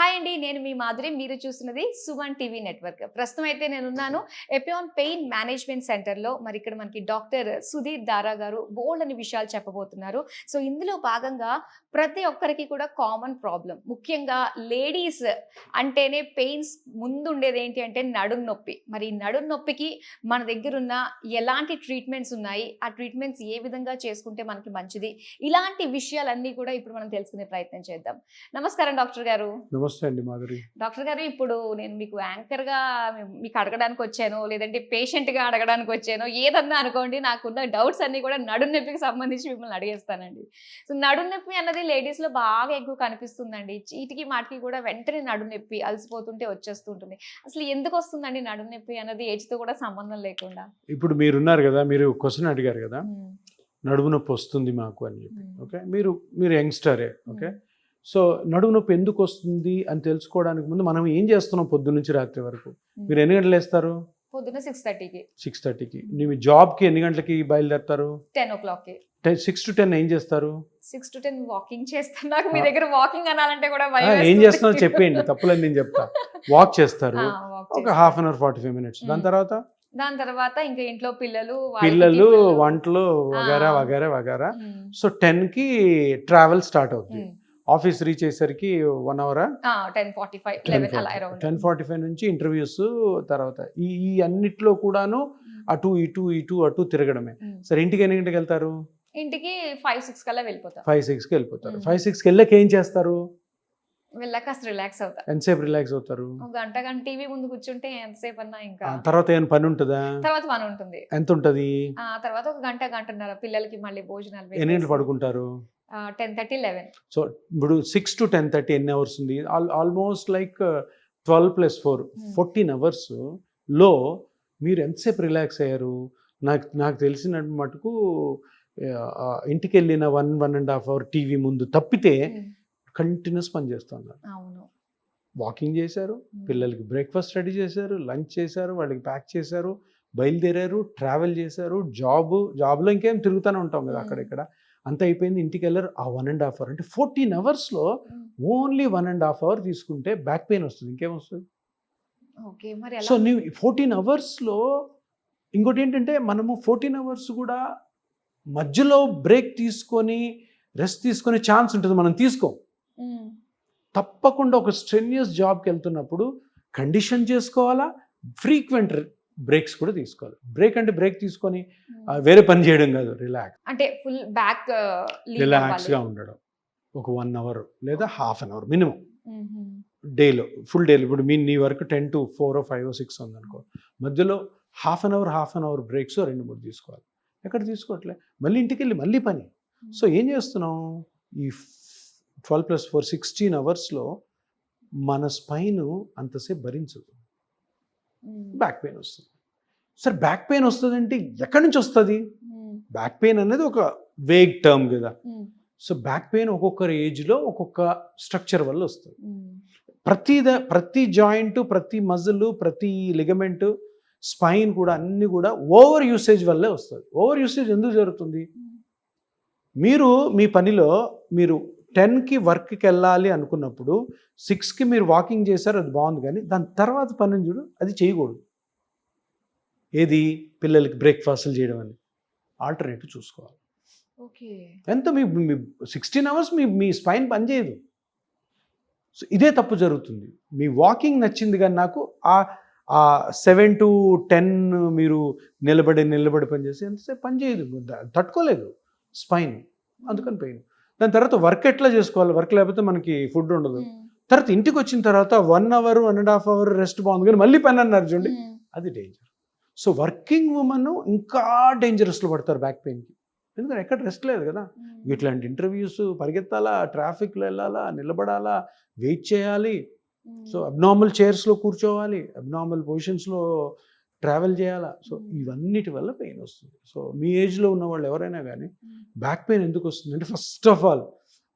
Hi అండి, నేను మీ మాధురి. మీరు చూస్తున్నది సుమన్ టీవీ నెట్వర్క్. ప్రస్తుతం అయితే నేనున్నాను ఎపియాన్ పెయిన్ మేనేజ్మెంట్ సెంటర్లో. మరి ఇక్కడ మనకి డాక్టర్ సుధీర్ దారా గారు బోల్డ్ అని విషయాలు చెప్పబోతున్నారు. సో ఇందులో భాగంగా ప్రతి ఒక్కరికి కూడా కామన్ ప్రాబ్లం, ముఖ్యంగా లేడీస్ అంటేనే పెయిన్స్ ముందు ఉండేది ఏంటి అంటే నడుం నొప్పి. మరి ఈ నడుం నొప్పికి మన దగ్గర ఉన్న ఎలాంటి ట్రీట్మెంట్స్ ఉన్నాయి, ఆ ట్రీట్మెంట్స్ ఏ విధంగా చేసుకుంటే మనకి మంచిది, ఇలాంటి విషయాలన్నీ కూడా ఇప్పుడు మనం తెలుసుకునే ప్రయత్నం చేద్దాం. నమస్కారం డాక్టర్ గారు. నమస్తే అండి మాధురి. డాక్టర్ గారు, ఇప్పుడు నేను మీకు యాంకర్గా మీకు అడగడానికి వచ్చాను, లేదంటే పేషెంట్గా అడగడానికి వచ్చాను, ఏదన్నా అనుకోండి. నాకున్న డౌట్స్ అన్నీ కూడా నడుం నొప్పికి సంబంధించి మిమ్మల్ని అడిగేస్తానండి. సో నడుం నొప్పి అన్నది లేడీస్లో బాగా ఎక్కువ కనిపిస్తుందండి. చీటికి మాటికి కూడా వెంటనే నడుం నొప్పి అలసిపోతుంటే వచ్చేస్తూ ఉంటుంది. అసలు ఎందుకు వస్తుందండి నడుం నొప్పి అన్నది, ఏజ్తో కూడా సంబంధం లేకుండా? ఇప్పుడు మీరున్నారు కదా, మీరు క్వశ్చన్ అడిగారు కదా, నడుము నొప్పి వస్తుంది మాకు అని చెప్పి. ఓకే, మీరు యంగ్స్టరే. ఓకే, సో నడుము నొప్పి ఎందుకు వస్తుంది అని తెలుసుకోవడానికి ముందు మనం ఏం చేస్తున్నాం పొద్దున్న నుంచి రాత్రి వరకు? మీరు ఎన్ని గంటలు వేస్తారు? పొద్దున్న 6:30కి. 6:30కి. మీ జాబ్కి ఎన్ని గంటలకి బయలుదేరుతారు? 10 o'clockకి. 6 to 10 ఏం చేస్తారు? 6 to 10 వాకింగ్ చేస్తాను. నాకు మీ దగ్గర వాకింగ్ అనాలంటే కూడా ఏం చేస్తున్నారో చెప్పేయండి, తప్పులేదు నేను చెప్తా. వాక్ చేస్తారు ఒక హాఫ్ అన్ అవర్ 45 minutes. దాని తర్వాత ఇంకా ఇంట్లో పిల్లలు వంటలు వగేరా వగేరా వగేరా. సో 10కి ట్రావెల్ స్టార్ట్ అవుతుంది. ఆఫీస్ రీచ్ అయ్యేసరికి 1 hour, 10:45 నుంచి ఇంటర్వ్యూస్. తర్వాత ఈ అన్నిట్లో కూడాను అటు ఇటు తిరగడమే. సరే, ఇంటికి ఎన్ని గంటకి వెళ్తారు? ఇంటికి 5-6 కల్లా వెళ్ళిపోతారు. 5-6కి వెళ్ళిపోతారు. 5-6కి వెళ్ళాక ఏం చేస్తారు? వెళ్ళాక కాస్త రిలాక్స్ అవుతారు. ఎంతసేపు రిలాక్స్ అవుతారు? గంట టీవీ ముందు కూర్చుంటే ఎంతసేపు అన్నా. ఇంకా తర్వాత ఏమైనా పని ఉంటుందా? తర్వాత పని ఉంటుంది. ఎంత ఉంటుంది? తర్వాత ఒక గంటన్నర పిల్లలకి మళ్ళీ భోజనాలు. ఎన్ని గంటలు పడుకుంటారు? 10:30, 11. సో ఇప్పుడు 6 to 10:30 ఎన్ని అవర్స్ ఉంది? ఆల్మోస్ట్ లైక్ 12 + 4 14 hours లో మీరు ఎంతసేపు రిలాక్స్ అయ్యారు? నాకు తెలిసిన మటుకు ఇంటికి వెళ్ళిన 1.5 hour టీవీ ముందు తప్పితే కంటిన్యూస్ పని చేస్తున్నారు. వాకింగ్ చేశారు, పిల్లలకి బ్రేక్ఫాస్ట్ రెడీ చేశారు, లంచ్ చేశారు, వాళ్ళకి ప్యాక్ చేశారు, బయలుదేరారు, ట్రావెల్ చేశారు, జాబ్లో ఇంకేం తిరుగుతూనే ఉంటాం కదా అక్కడిక్కడ. అంత అయిపోయింది, ఇంటికి వెళ్ళారు. ఆ 1.5 hour అంటే 14 hours ఓన్లీ 1.5 hour తీసుకుంటే బ్యాక్ పెయిన్ వస్తుంది. ఇంకేమొస్తుంది? సో నీవు 14 hours ఇంకోటి ఏంటంటే, మనము 14 hours కూడా మధ్యలో బ్రేక్ తీసుకొని రెస్ట్ తీసుకునే ఛాన్స్ ఉంటుంది, మనం తీసుకోం. తప్పకుండా ఒక స్ట్రెన్యూస్ జాబ్కి వెళ్తున్నప్పుడు కండిషన్ చేసుకోవాలా, ఫ్రీక్వెంట్ బ్రేక్స్ కూడా తీసుకోవాలి. బ్రేక్ అంటే బ్రేక్ తీసుకొని వేరే పని చేయడం కాదు, రిలాక్స్ అంటే ఫుల్ బ్యాక్ రిలాక్స్గా ఉండడం. ఒక 1 hour లేదా హాఫ్ అన్ అవర్ మినిమం డేలో, ఫుల్ డేలో. ఇప్పుడు నీ వరకు 10 to 4 or 5 or 6 ఉందనుకో, మధ్యలో హాఫ్ అన్ అవర్ బ్రేక్స్ 2-3 తీసుకోవాలి. ఎక్కడ తీసుకోవట్లే, మళ్ళీ ఇంటికి వెళ్ళి మళ్ళీ పని. సో ఏం చేస్తున్నాం? ఈ 12 + 4 16 hours మన స్పైన్ అంతసేపు భరించదు, బ్యాక్ పెయిన్ వస్తుంది. సరే, బ్యాక్ పెయిన్ వస్తుందంటే ఎక్కడి నుంచి వస్తుంది? బ్యాక్ పెయిన్ అనేది ఒక వేగ్ టర్మ్ కదా. సో బ్యాక్ పెయిన్ ఒక్కొక్కరి ఏజ్లో ఒక్కొక్క స్ట్రక్చర్ వల్ల వస్తుంది. ప్రతి జాయింట్, ప్రతి మజిల్, ప్రతి లిగమెంట్, స్పైన్ కూడా అన్ని కూడా ఓవర్ యూసేజ్ వల్లే వస్తుంది. ఓవర్ యూసేజ్ ఎందుకు జరుగుతుంది? మీ పనిలో మీరు 10కి వర్క్కి వెళ్ళాలి అనుకున్నప్పుడు 6కి మీరు వాకింగ్ చేశారు, అది బాగుంది. కానీ దాని తర్వాత పని చూడు, అది చేయకూడదు. ఏది? పిల్లలకి బ్రేక్ఫాస్ట్లు చేయడం అని ఆల్టర్నేటివ్ చూసుకోవాలి. ఎంత మీ 16 hours మీ స్పైన్ పనిచేయదు. సో ఇదే తప్పు జరుగుతుంది. మీ వాకింగ్ నచ్చింది, కానీ నాకు ఆ 7 to 10 మీరు నిలబడి పనిచేసి ఎంతసేపు పని చేయదు, తట్టుకోలేదు స్పైన్, అందుకని పెయిన్. దాని తర్వాత వర్క్ ఎట్లా చేసుకోవాలి? వర్క్ లేకపోతే మనకి ఫుడ్ ఉండదు. తర్వాత ఇంటికి వచ్చిన తర్వాత 1 hour 1.5 hour రెస్ట్ బాగుంది, కానీ మళ్ళీ పని అన్నారు చూడండి, అది డేంజర్. సో వర్కింగ్ ఉమెన్ ఇంకా డేంజరస్లో పడతారు బ్యాక్ పెయిన్కి. ఎందుకంటే ఎక్కడ రెస్ట్ లేదు కదా. ఇట్లాంటి ఇంటర్వ్యూస్, పరిగెత్తాలా, ట్రాఫిక్లో వెళ్ళాలా, నిలబడాలా, వెయిట్ చేయాలి. సో అబ్నార్మల్ చైర్స్లో కూర్చోవాలి, అబ్నార్మల్ పొజిషన్స్లో ట్రావెల్ చేయాలా. సో ఇవన్నిటి వల్ల పెయిన్ వస్తుంది. సో మీ ఏజ్లో ఉన్న వాళ్ళు ఎవరైనా కానీ బ్యాక్ పెయిన్ ఎందుకు వస్తుంది అంటే, ఫస్ట్ ఆఫ్ ఆల్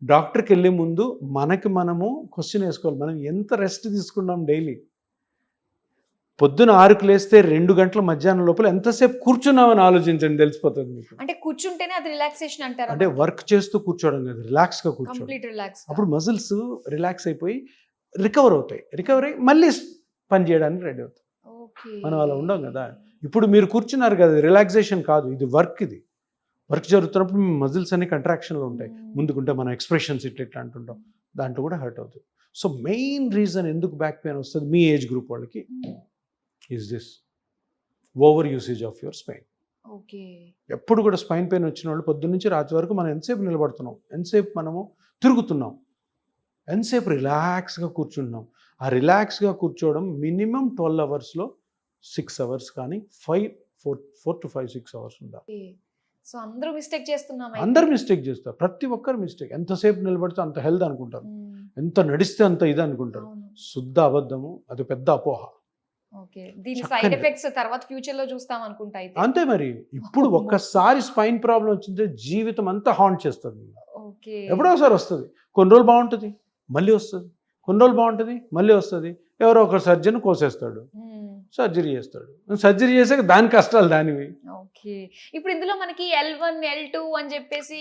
డాక్టర్కి వెళ్ళే ముందు మనము క్వశ్చన్ వేసుకోవాలి, మనం ఎంత రెస్ట్ తీసుకున్నాం డైలీ. పొద్దున 6కి లేస్తే 2 గంటల మధ్యాహ్నం లోపల ఎంతసేపు కూర్చున్నామని ఆలోచించండి, తెలిసిపోతుంది మీకు. అంటే కూర్చుంటేనే అది రిలాక్సేషన్ అంటారు. అంటే వర్క్ చేస్తూ కూర్చోవడం కాదు, రిలాక్స్గా కూర్చోవడం. అప్పుడు మజిల్స్ రిలాక్స్ అయిపోయి రికవర్ అవుతాయి, రికవర్ అయ్యి మళ్ళీ పని చేయడానికి రెడీ అవుతాయి. ఓకే. మనం అలా ఉండం కదా. ఇప్పుడు మీరు కూర్చున్నారు కదా, రిలాక్సేషన్ కాదు, ఇది వర్క్. ఇది వర్క్ జరుగుతున్నప్పుడు మీ మజిల్స్ అన్ని కంట్రాక్షన్లో ఉంటాయి. ముందుకుంటే మన ఎక్స్ప్రెషన్స్ ఇట్లా అంటుంటాం, దాంట్లో కూడా హర్ట్ అవుతుంది. సో మెయిన్ రీజన్ ఎందుకు బ్యాక్ పెయిన్ వస్తుంది మీ ఏజ్ గ్రూప్ వాళ్ళకి is this over usage of your spine. Okay. ఎప్పుడు కూడా స్పైన్ పెయిన్ వచ్చిన వాళ్ళు పొద్దున్న నుంచి రాత్రి వరకు మనం ఎంతసేపు నిలబడుతున్నాం, ఎంతసేపు మనము తిరుగుతున్నాం, ఎంతసేపు రిలాక్స్గా కూర్చుంటున్నాం. ఆ రిలాక్స్గా కూర్చోవడం మినిమం 12 అవర్స్లో 6 అవర్స్ కానీ 4 to 5, 6 అవర్స్ ఉండాలి. సో అందరూ మిస్టేక్ చేస్తున్నాం. అందరు మిస్టేక్ చేస్తారు, ప్రతి ఒక్కరు మిస్టేక్. ఎంతసేపు నిలబడితే అంత హెల్త్ అనుకుంటారు, ఎంత నడిస్తే అంత ఇది అనుకుంటారు. శుద్ధ అబద్ధము, అది పెద్ద అపోహ. ఓకే. దీని సైడ్ ఎఫెక్ట్స్ తర్వాత ఫ్యూచర్ లో చూస్తాం అనుకుంటా అయితే. అంతే మరి. ఇప్పుడు ఒక్కసారి స్పైన్ ప్రాబ్లం వచ్చింటే జీవితం అంతా హాంట్ చేస్తుంది. ఓకే. ఎప్పుడోసారి వస్తుంది, కొన్ని రోజులు బాగుంటుంది, మళ్ళీ వస్తుంది, కొన్ని రోజులు బాగుంటుంది, మళ్ళీ వస్తుంది. ఎవరో ఒక సర్జన్ కోసేస్తాడు, సర్జరీ చేస్తాడు, సర్జరీ చేసాక దాని కష్టాలు దానివి. ఓకే. ఇప్పుడు ఇందులో మనకి L1 L2 అని చెప్పేసి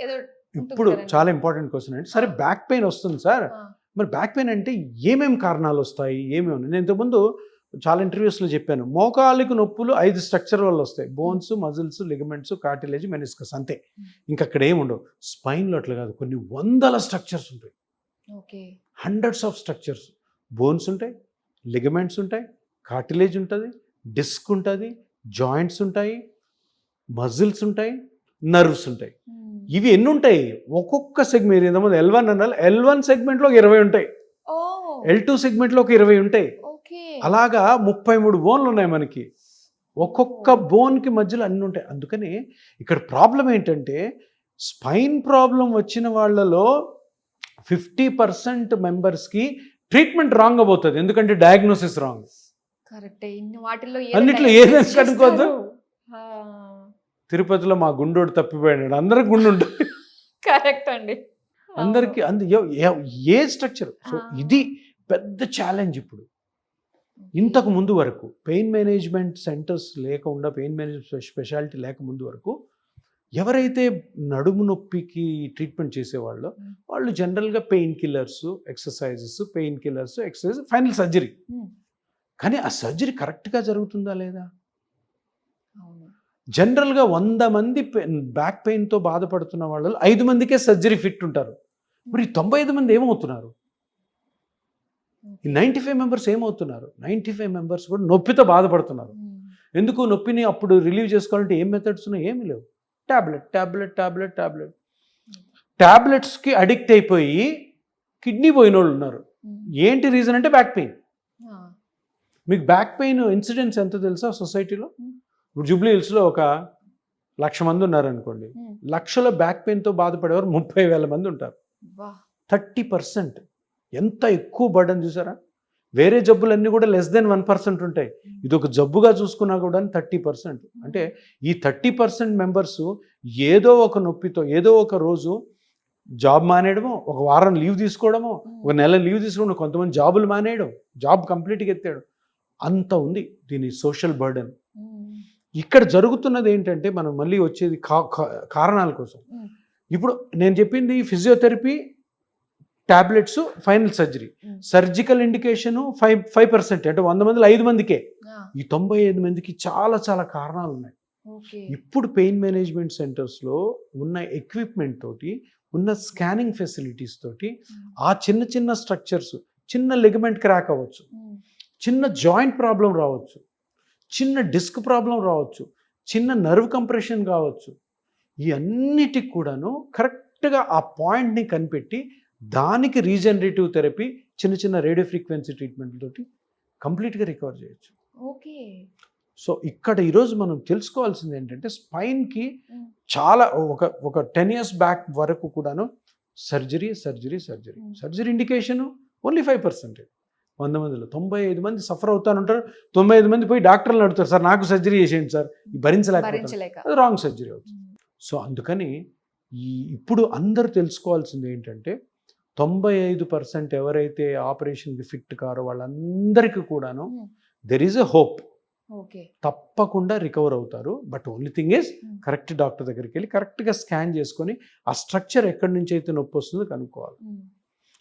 ఏదో ఇప్పుడు చాలా ఇంపార్టెంట్ క్వశ్చన్ అంటే, సరే బ్యాక్ పెయిన్ వస్తుంది సార్, మరి బ్యాక్ పెయిన్ అంటే ఏమేమి కారణాలు వస్తాయి, ఏమేమి ఉన్నాయి? నేను ఇంతకుముందు చాలా ఇంటర్వ్యూస్లో చెప్పాను, మోకాళ్ళకు నొప్పులు 5 స్ట్రక్చర్ వల్ల వస్తాయి. Bones, muscles, ligaments, cartilage, meniscus, అంతే. ఇంకా అక్కడ ఏమి ఉండవు. స్పైన్లో అట్లా కాదు, కొన్ని వందల స్ట్రక్చర్స్ ఉంటాయి. Okay. Hundreds of structures. Bones ఉంటాయి, లిగమెంట్స్ ఉంటాయి, కార్టిలేజ్ ఉంటుంది, డిస్క్ ఉంటుంది, జాయింట్స్ ఉంటాయి, మజిల్స్ ఉంటాయి, నర్వ్స్ ఉంటాయి. ఇవి ఎన్ని ఉంటాయి? ఒక్కొక్క సెగ్మెంట్, ఇంతకుముందు L1 అన్నారు, L1 సెగ్మెంట్లో ఒక 20 ఉంటాయి, L2 సెగ్మెంట్లో ఒక 20 ఉంటాయి. అలాగా 33 బోన్లు ఉన్నాయి మనకి. ఒక్కొక్క బోన్కి మధ్యలో అన్ని ఉంటాయి. అందుకని ఇక్కడ ప్రాబ్లం ఏంటంటే, స్పైన్ ప్రాబ్లం వచ్చిన వాళ్ళలో 50% మెంబర్స్కి ట్రీట్మెంట్ రాంగ్ అయిపోతుంది. ఎందుకంటే డయాగ్నోసిస్ రాంగ్. అన్నిట్లో ఏదైనా కనుక్కోద్దు. తిరుపతిలో మా గుండోడు తప్పిపోయాడు, అందరికి గుండు ఉంటుంది. కరెక్ట్ అండి. అందరికి ఏ స్ట్రక్చర్. సో ఇది పెద్ద ఛాలెంజ్. ఇప్పుడు ఇంతకు ముందు వరకు పెయిన్ మేనేజ్మెంట్ సెంటర్స్ లేకుండా, పెయిన్ మేనేజ్మెంట్ స్పెషాలిటీ లేక ముందు వరకు ఎవరైతే నడుము నొప్పికి ట్రీట్మెంట్ చేసేవాళ్ళో వాళ్ళు జనరల్గా pain killers, exercises, pain killers, exercise, final surgery. కానీ ఆ సర్జరీ కరెక్ట్గా జరుగుతుందా లేదా? జనరల్గా 100 మంది బ్యాక్ పెయిన్తో బాధపడుతున్న వాళ్ళు 5 మందికే సర్జరీ ఫిట్ ఉంటారు. మరి 95 మంది ఏమవుతున్నారు? ఈ 95 మెంబర్స్ ఏమవుతున్నారు? 95 మెంబర్స్ కూడా నొప్పితో బాధపడుతున్నారు. ఎందుకు? నొప్పిని అప్పుడు రిలీవ్ చేసుకోవాలంటే ఏం మెథడ్స్ ఉన్నాయి? ఏమి లేవు. టాబ్లెట్స్కి అడిక్ట్ అయిపోయి కిడ్నీ పోయిన వాళ్ళు ఉన్నారు. ఏంటి రీజన్ అంటే బ్యాక్ పెయిన్. మీకు బ్యాక్ పెయిన్ ఇన్సిడెంట్స్ ఎంత తెలుసా సొసైటీలో? ఇప్పుడు జూబ్లీ హిల్స్లో ఒక 1,00,000 మంది ఉన్నారనుకోండి, 1,00,000 బ్యాక్ పెయిన్తో బాధపడేవారు 30,000 మంది ఉంటారు. 30%. ఎంత ఎక్కువ బర్డన్ చూసారా? వేరే జబ్బులన్నీ కూడా <1% ఉంటాయి. ఇది ఒక జబ్బుగా చూసుకున్నా కూడా 30%. అంటే ఈ 30% మెంబర్స్ ఏదో ఒక నొప్పితో ఏదో ఒక రోజు జాబ్ మానేయడమో, ఒక వారం లీవ్ తీసుకోవడమో, ఒక నెల లీవ్ తీసుకోవడం, కొంతమంది జాబులు మానేయడం, జాబ్ కంప్లీట్గా ఎత్తాడు. అంత ఉంది దీని సోషల్ బర్డన్. ఇక్కడ జరుగుతున్నది ఏంటంటే, మనం మళ్ళీ వచ్చేది కారణాల కోసం. ఇప్పుడు నేను చెప్పింది physiotherapy, tablets, final surgery. Surgical indication 5%. అంటే 100 మందిలో 5 మందికే. ఈ 95 మందికి చాలా చాలా కారణాలు ఉన్నాయి. ఇప్పుడు పెయిన్ మేనేజ్మెంట్ సెంటర్స్లో ఉన్న ఎక్విప్మెంట్ తోటి, ఉన్న స్కానింగ్ ఫెసిలిటీస్ తోటి ఆ చిన్న చిన్న స్ట్రక్చర్స్, చిన్న లిగమెంట్ క్రాక్ అవ్వచ్చు, చిన్న జాయింట్ ప్రాబ్లం రావచ్చు, చిన్న డిస్క్ ప్రాబ్లం రావచ్చు, చిన్న నర్వ్ కంప్రెషన్ కావచ్చు. ఈ అన్నిటికి కూడాను కరెక్ట్గా ఆ పాయింట్ని కనిపెట్టి దానికి రీజనరేటివ్ థెరపీ, చిన్న చిన్న రేడియో ఫ్రీక్వెన్సీ ట్రీట్మెంట్ తోటి కంప్లీట్గా రికవర్ చేయొచ్చు. ఓకే. సో ఇక్కడ ఈరోజు మనం తెలుసుకోవాల్సింది ఏంటంటే, స్పైన్కి చాలా ఒక 10 years బ్యాక్ వరకు కూడాను సర్జరీ ఇండికేషను ఓన్లీ 5%. 100 మందిలో 95 మంది సఫర్ అవుతానంటారు. 95 మంది పోయి డాక్టర్లు అడుగుతారు, సార్ నాకు సర్జరీ చేసేయండి సార్, భరించలేక. అది రాంగ్ సర్జరీ అవుతుంది. సో అందుకని ఇప్పుడు అందరూ తెలుసుకోవాల్సింది ఏంటంటే, 95% ఎవరైతే ఆపరేషన్కి ఫిట్ కారో వాళ్ళందరికీ కూడాను దెర్ ఈజ్ ఎ హోప్. తప్పకుండా రికవర్ అవుతారు. But only thing is correct doctor దగ్గరికి వెళ్ళి కరెక్ట్గా స్కాన్ చేసుకొని ఆ స్ట్రక్చర్ ఎక్కడి నుంచి అయితే నొప్పి వస్తుందో కనుక్కోవాలి.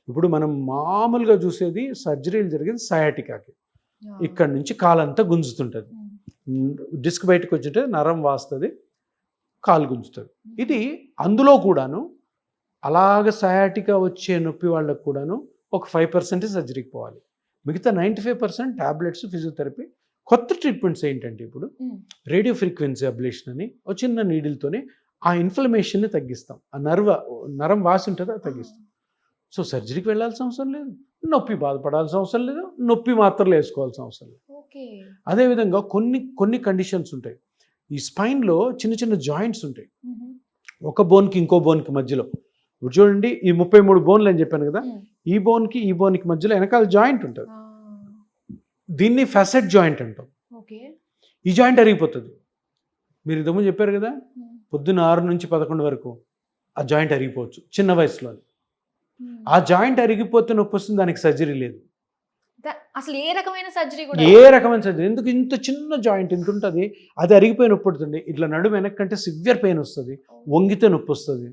ఇప్పుడు మనం మామూలుగా చూసేది సర్జరీలు జరిగేది సయాటికాకి, ఇక్కడ నుంచి కాలంతా గుంజుతుంటుంది, డిస్క్ బయటకు వచ్చింటే నరం వాస్తుంది, కాలు గుంజుతుంది. ఇది అందులో కూడాను అలాగ సయాటికా వచ్చే నొప్పి వాళ్ళకు కూడాను ఒక 5% సర్జరీకి పోవాలి, మిగతా 95% ట్యాబ్లెట్స్, ఫిజియోథెరపీ. కొత్త ట్రీట్మెంట్స్ ఏంటంటే ఇప్పుడు రేడియో ఫ్రీక్వెన్సీ అబ్లేషన్ అని ఒక చిన్న నీడిల్తోనే ఆ ఇన్ఫ్లమేషన్ని తగ్గిస్తాం, ఆ నరం వాసి ఉంటుందో అది తగ్గిస్తాం. సో సర్జరీకి వెళ్ళాల్సిన అవసరం లేదు, నొప్పి బాధపడాల్సిన అవసరం లేదు, నొప్పి మాత్రలు వేసుకోవాల్సిన అవసరం లేదు. అదేవిధంగా కొన్ని కండిషన్స్ ఉంటాయి. ఈ స్పైన్లో చిన్న చిన్న జాయింట్స్ ఉంటాయి, ఒక బోన్కి ఇంకో బోన్కి మధ్యలో. ఇప్పుడు చూడండి, ఈ 33 బోన్లు అని చెప్పాను కదా, ఈ బోన్కి మధ్యలో వెనకాల జాయింట్ ఉంటుంది, దీన్ని ఫెసెట్ జాయింట్ అంటాం. ఈ జాయింట్ అరిగిపోతుంది. మీరు ఇంతకుముందు చెప్పారు కదా, పొద్దున్న 6 నుంచి 11 వరకు ఆ జాయింట్ అరిగిపోవచ్చు చిన్న వయసులో. ఆ జాయింట్ అరిగిపోతే నొప్పి వస్తుంది, దానికి సర్జరీ లేదు. అసలు ఏ రకమైన సర్జరీ ఎందుకు ఇంత చిన్న జాయింట్ ఇంత ఉంటుంది, అది అరిగిపోయి నొప్పి పడుతుంది. ఇట్లా నడుము వెనక్కంటే సివియర్ పెయిన్ వస్తుంది, వంగితే నొప్పి వస్తుంది.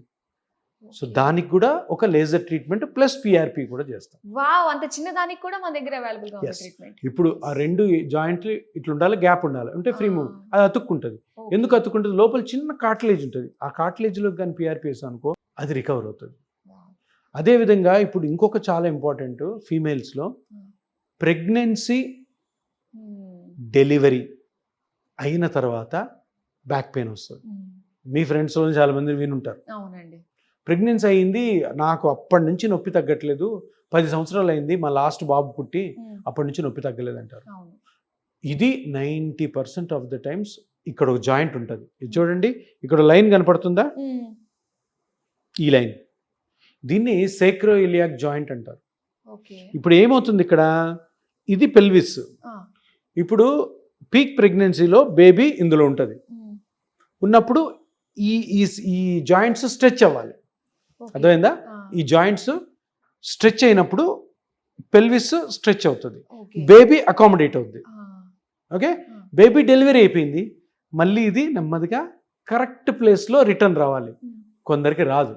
సో దానికి కూడా ఒక లేజర్ ట్రీట్మెంట్ ప్లస్ పిఆర్పి కూడా చేస్తాం. వావ్, అంత చిన్న దానికి కూడా మన దగ్గర అవైలబుల్ గా ఉంది ట్రీట్మెంట్. ఇప్పుడు ఆ 2 జాయింట్లు ఇట్లా ఉండాలి, గ్యాప్ ఉండాలి, అంటే ఫ్రీ మూవ్. అది అతుక్కుంటుంది. ఎందుకు అతుక్కుంటుంది? లోపల చిన్న కార్టిలేజ్ ఉంటుంది, ఆ కార్టిలేజ్లో కానీ పిఆర్పి వేసాం అనుకో అది రికవర్ అవుతుంది. అదేవిధంగా ఇప్పుడు ఇంకొక చాలా ఇంపార్టెంట్, ఫీమేల్స్లో ప్రెగ్నెన్సీ డెలివరీ అయిన తర్వాత బ్యాక్ పెయిన్ వస్తుంది. మీ ఫ్రెండ్స్లో చాలామంది వినుంటారు. అవునండి, ప్రెగ్నెన్సీ అయింది, నాకు అప్పటి నుంచి నొప్పి తగ్గట్లేదు, 10 సంవత్సరాలు అయింది, మా లాస్ట్ బాబు పుట్టి అప్పటి నుంచి నొప్పి తగ్గలేదు అంటారు. ఇది 90% ఆఫ్ ద టైమ్స్ ఇక్కడ ఒక జాయింట్ ఉంటుంది. ఇది చూడండి, ఇక్కడ లైన్ కనపడుతుందా, ఈ లైన్, దీన్ని సేక్రోఇలియాక్ జాయింట్ అంటారు. ఇప్పుడు ఏమవుతుంది ఇక్కడ, ఇది పెల్విస్. ఇప్పుడు పీక్ ప్రెగ్నెన్సీలో బేబీ ఇందులో ఉంటుంది, ఉన్నప్పుడు ఈ జాయింట్స్ స్ట్రెచ్ అవ్వాలి. అర్థమైందా? ఈ జాయింట్స్ స్ట్రెచ్ అయినప్పుడు పెల్విస్ స్ట్రెచ్ అవుతుంది, బేబీ అకామిడేట్ అవుతుంది. ఓకే, బేబీ డెలివరీ అయిపోయింది, మళ్ళీ ఇది నెమ్మదిగా కరెక్ట్ ప్లేస్లో రిటర్న్ రావాలి. కొందరికి రాదు,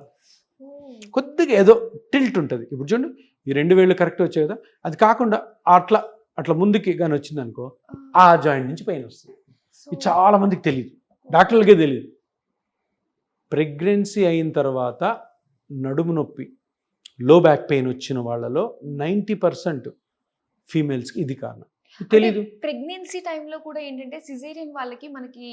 కొద్దిగా ఏదో టిల్ట్ ఉంటుంది. ఇప్పుడు చూడండి, ఈ 2 వేళ్ళు కరెక్ట్ వచ్చాయి కదా, అది కాకుండా అట్లా ముందుకి కానీ వచ్చింది అనుకో, ఆ జాయింట్ నుంచి పెయిన్ వస్తుంది. ఇది చాలా మందికి తెలియదు, డాక్టర్లకే తెలియదు. ప్రెగ్నెన్సీ అయిన తర్వాత నడుము నొప్పి, లో బ్యాక్ పెయిన్ వచ్చిన వాళ్ళలో 90% ఫీమేల్స్కి ఇది కారణం. తెలీదు. ప్రెగ్నెన్సీ టైంలో కూడా ఏంటంటే సిజేరియన్ వాళ్ళకి మనకి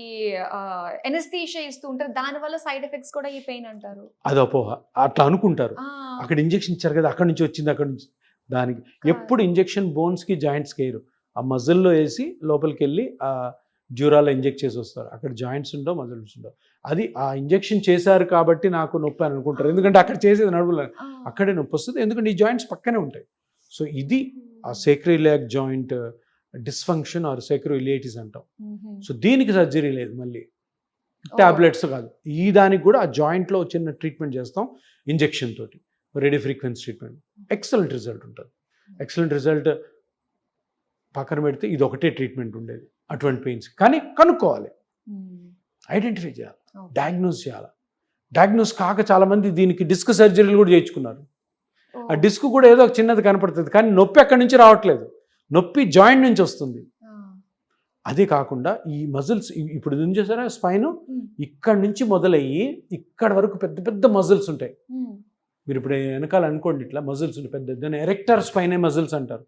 ఎనస్థీషియా ఇస్తూ ఉంటారు, దానివల్ల సైడ్ ఎఫెక్ట్స్ కూడా ఈ పెయిన్ అంటారు. అది అపోహ, అట్లా అనుకుంటారు. అక్కడ ఇంజెక్షన్ ఇచ్చారు కదా, అక్కడి నుంచి వచ్చింది, అక్కడి నుంచి. దానికి ఎప్పుడు ఇంజెక్షన్ బోన్స్కి జాయింట్స్కి వేయరు, ఆ మజిల్లో వేసి లోపలికి వెళ్ళి ఆ డ్యూరాలో ఇంజెక్ట్ చేసి వస్తారు. అక్కడ జాయింట్స్ ఉండవు, మజిల్స్ ఉండవు. అది ఆ ఇంజెక్షన్ చేశారు కాబట్టి నాకు నొప్పి అని అనుకుంటారు, ఎందుకంటే అక్కడ చేసేది నడువులో, అక్కడే నొప్పి వస్తుంది, ఎందుకంటే ఈ జాయింట్స్ పక్కనే ఉంటాయి. సో ఇది ఆ సేక్రోఇలియాక్ జాయింట్ డిస్ఫంక్షన్ ఆర్ సేక్రోఇలియటిస్ అంటాం. సో దీనికి సర్జరీ లేదు, మళ్ళీ టాబ్లెట్స్ కాదు. ఈ దానికి కూడా ఆ జాయింట్లో చిన్న ట్రీట్మెంట్ చేస్తాం ఇంజెక్షన్ తోటి, radio frequency treatment. Excellent result ఉంటుంది. ఎక్సలెంట్ రిజల్ట్ పక్కన పెడితే ఇది ఒకటే ట్రీట్మెంట్ ఉండేది అటువంటి పెయిన్స్. కానీ కనుక్కోవాలి, ఐడెంటిఫై చేయాలి, డయాగ్నోస్ చేయాలి. డయాగ్నోస్ కాక చాలామంది దీనికి డిస్క్ సర్జరీలు కూడా చేయించుకున్నారు. ఆ డిస్క్ కూడా ఏదో ఒక చిన్నది కనపడుతుంది, కానీ నొప్పి అక్కడి నుంచి రావట్లేదు, నొప్పి జాయింట్ నుంచి వస్తుంది. అదే కాకుండా ఈ మజిల్స్ ఇప్పుడు ఏం చేశారా, స్పైన్ ఇక్కడ నుంచి మొదలయ్యి ఇక్కడ వరకు పెద్ద పెద్ద మజిల్స్ ఉంటాయి. మీరు ఇప్పుడు వెనకాల అనుకోండి, ఇట్లా మజిల్స్ ఉంటాయి పెద్ద, దాన్ని ఎరెక్టర్ స్పైనే మజిల్స్ అంటారు.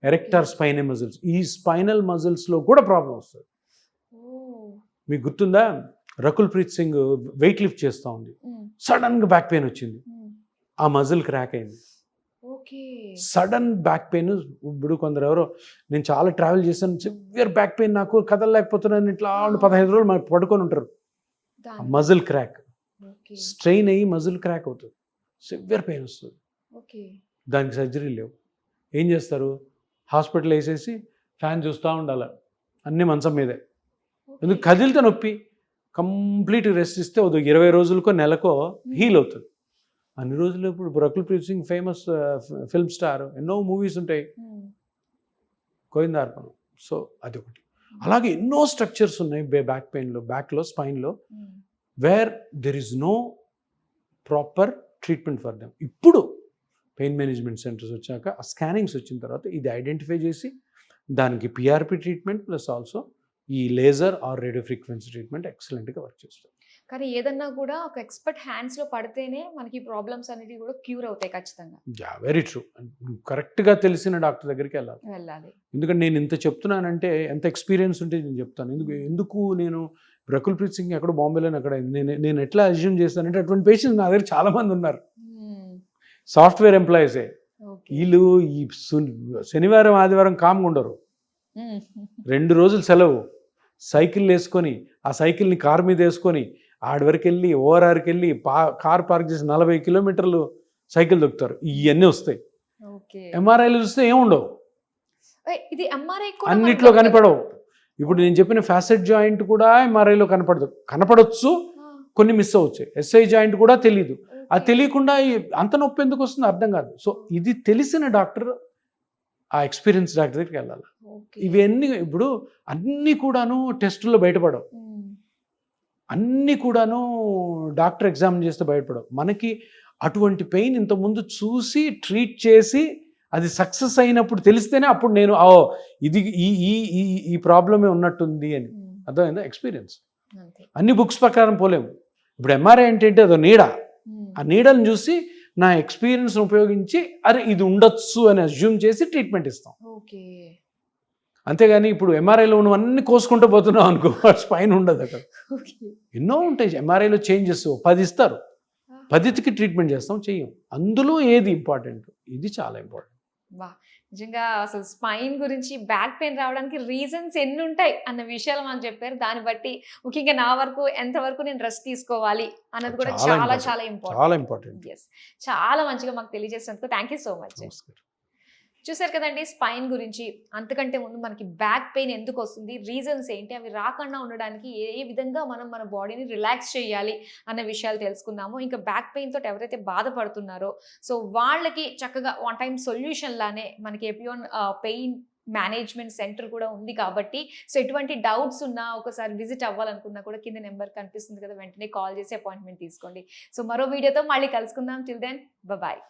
ఎరెక్టర్ స్పైనే మజిల్స్, ఈ స్పైనల్ మజిల్స్లో కూడా ప్రాబ్లం వస్తుంది. మీకు గుర్తుందా, రకుల్ ప్రీత్ సింగ్ వెయిట్ లిఫ్ట్ చేస్తూ ఉంది, సడన్గా బ్యాక్ పెయిన్ వచ్చింది, ఆ మజిల్ క్రాక్ అయింది. Sudden back pain. ఇప్పుడు కొందరు ఎవరో, నేను చాలా ట్రావెల్ చేశాను, సివియర్ బ్యాక్ పెయిన్, నాకు కదలలేకపోతున్నాను, ఇట్లా 15 రోజులు మనకు పడుకొని ఉంటారు. మజిల్ క్రాక్, స్ట్రెయిన్ అయ్యి మజిల్ క్రాక్ అవుతుంది, సివియర్ పెయిన్ వస్తుంది. దానికి సర్జరీ లేవు. ఏం చేస్తారు, హాస్పిటల్ వేసేసి ఫ్యాన్ చూస్తూ ఉండాలి, అన్నీ మంచం మీదే. ఎందుకు, కదిలితే నొప్పి. కంప్లీట్ రెస్ట్ ఇస్తే 20 రోజులకో నెలకో హీల్ అవుతుంది. అన్ని రోజులు ఇప్పుడు Rakul Preet Singh famous film star, ఎన్నో మూవీస్ ఉంటాయి, గోవిందార్పణం. సో అది ఒకటి. అలాగే ఎన్నో స్ట్రక్చర్స్ ఉన్నాయి బ్యాక్ పెయిన్లో, బ్యాక్లో, స్పైన్లో, where there is no proper treatment for them. ఇప్పుడు పెయిన్ మేనేజ్మెంట్ సెంటర్స్ వచ్చాక ఆ స్కానింగ్స్ వచ్చిన తర్వాత ఇది ఐడెంటిఫై చేసి దానికి పిఆర్పి ట్రీట్మెంట్ ప్లస్ ఆల్సో ఈ laser or radio frequency treatment ఎక్సలెంట్గా వర్క్ చేస్తుంది. కానీ ఏదన్నా కూడా ఒక ఎక్స్పర్ట్ హ్యాండ్స్లో పడితేనే మనకి ప్రాబ్లమ్స్ అనేవి కూడా క్యూర్ అవుతాయి ఖచ్చితంగా. Very true. కరెక్ట్గా తెలిసిన డాక్టర్ దగ్గరికి వెళ్ళాలి. ఎందుకంటే నేను ఇంత చెప్తున్నానంటే ఎంత ఎక్స్పీరియన్స్ ఉంటే నేను చెప్తాను. ఎందుకు నేను రకుల్ప్రీత్ సింగ్ ఎక్కడ బాంబేలో అక్కడ నేను ఎట్లా అజ్యూమ్ చేస్తానంటే అటువంటి పేషెంట్స్ నా దగ్గర చాలా మంది ఉన్నారు. సాఫ్ట్వేర్ ఎంప్లాయీసే. వీళ్ళు ఈ శనివారం ఆదివారం కామ్గా ఉండరు. 2 రోజులు సెలవు, సైకిల్ వేసుకొని ఆ సైకిల్ని కార్ మీద వేసుకొని ఆడి వరకు వెళ్ళి ఓఆర్ఆర్కి వెళ్ళి కార్ పార్క్ చేసి 40 కిలోమీటర్లు సైకిల్ దొక్కుతారు. ఇవన్నీ వస్తాయి. ఎంఆర్ఐలు చూస్తే ఏముండవు, ఇది ఎంఆర్ఐ అన్నిట్లో కనపడవు. ఇప్పుడు నేను చెప్పిన ఫ్యాసెట్ జాయింట్ కూడా ఎంఆర్ఐలో కనపడవచ్చు, కొన్ని మిస్ అవచ్చు. ఎస్ఐ జాయింట్ కూడా తెలియదు. అది తెలియకుండా అంత నొప్పి ఎందుకు వస్తుందో అర్థం కాదు. సో ఇది తెలిసిన డాక్టర్, ఆ ఎక్స్పీరియన్స్ డాక్టర్ దగ్గరికి వెళ్ళాలి. ఇవన్నీ ఇప్పుడు అన్నీ కూడాను టెస్టుల్లో బయటపడవు, అన్నీ కూడాను డాక్టర్ ఎగ్జామిన్ చేస్తే బయటపడవు. మనకి అటువంటి పెయిన్ ఇంతకుముందు చూసి ట్రీట్ చేసి అది సక్సెస్ అయినప్పుడు తెలిస్తేనే అప్పుడు నేను ఇది ఈ ప్రాబ్లమే ఉన్నట్టుంది అని అర్థమైందా. ఎక్స్పీరియన్స్ అన్ని బుక్స్ ప్రకారం పోలేము. ఇప్పుడు ఎంఆర్ఐ ఏంటంటే అదో నీడ, ఆ నీడని చూసి నా ఎక్స్పీరియన్స్ ఉపయోగించి అరే ఇది ఉండొచ్చు అని అజ్యూమ్ చేసి ట్రీట్మెంట్ ఇస్తాం. అంతేగాని ఇప్పుడు ఎంఆర్ఐలో ఉన్నవన్నీ కోసుకుంటూ పోతున్నాం అనుకో, స్పైన్ ఉండదు అక్కడ. ఎన్నో ఉంటాయి ఎంఆర్ఐలో చేంజెస్, 10 ఇస్తారు, 10కి ట్రీట్మెంట్ చేస్తాం, చెయ్యం. అందులో ఏది ఇంపార్టెంట్, ఇది చాలా ఇంపార్టెంట్. వా, నిజంగా అసలు స్పైన్ గురించి, బ్యాక్ పెయిన్ రావడానికి రీజన్స్ ఎన్ని ఉంటాయి అన్న విషయాలు మాకు చెప్పారు. దాన్ని బట్టి ముఖ్యంగా నా వరకు ఎంతవరకు నేను రెస్ట్ తీసుకోవాలి అన్నది కూడా చాలా చాలా ఇంపార్టెంట్. ఎస్, చాలా మంచిగా మాకు తెలియజేసినందుకు థ్యాంక్ యూ సో మచ్. చూసారు కదండి స్పైన్ గురించి. అంతకంటే ముందు మనకి బ్యాక్ పెయిన్ ఎందుకు వస్తుంది, రీజన్స్ ఏంటి, అవి రాకుండా ఉండడానికి ఏ విధంగా మనం మన బాడీని రిలాక్స్ చేయాలి అన్న విషయాలు తెలుసుకున్నాము. ఇంకా బ్యాక్ పెయిన్ తోటి ఎవరైతే బాధపడుతున్నారో సో వాళ్ళకి చక్కగా వన్ టైం సొల్యూషన్ లానే మనకి ఎపియోన్ పెయిన్ మేనేజ్మెంట్ సెంటర్ కూడా ఉంది కాబట్టి సో ఎటువంటి డౌట్స్ ఉన్నా ఒకసారి విజిట్ అవ్వాలనుకున్నా కూడా కింద నెంబర్ కనిపిస్తుంది కదా, వెంటనే కాల్ చేసి అపాయింట్మెంట్ తీసుకోండి. సో మరో వీడియోతో మళ్ళీ కలుసుకుందాం. Till then bye.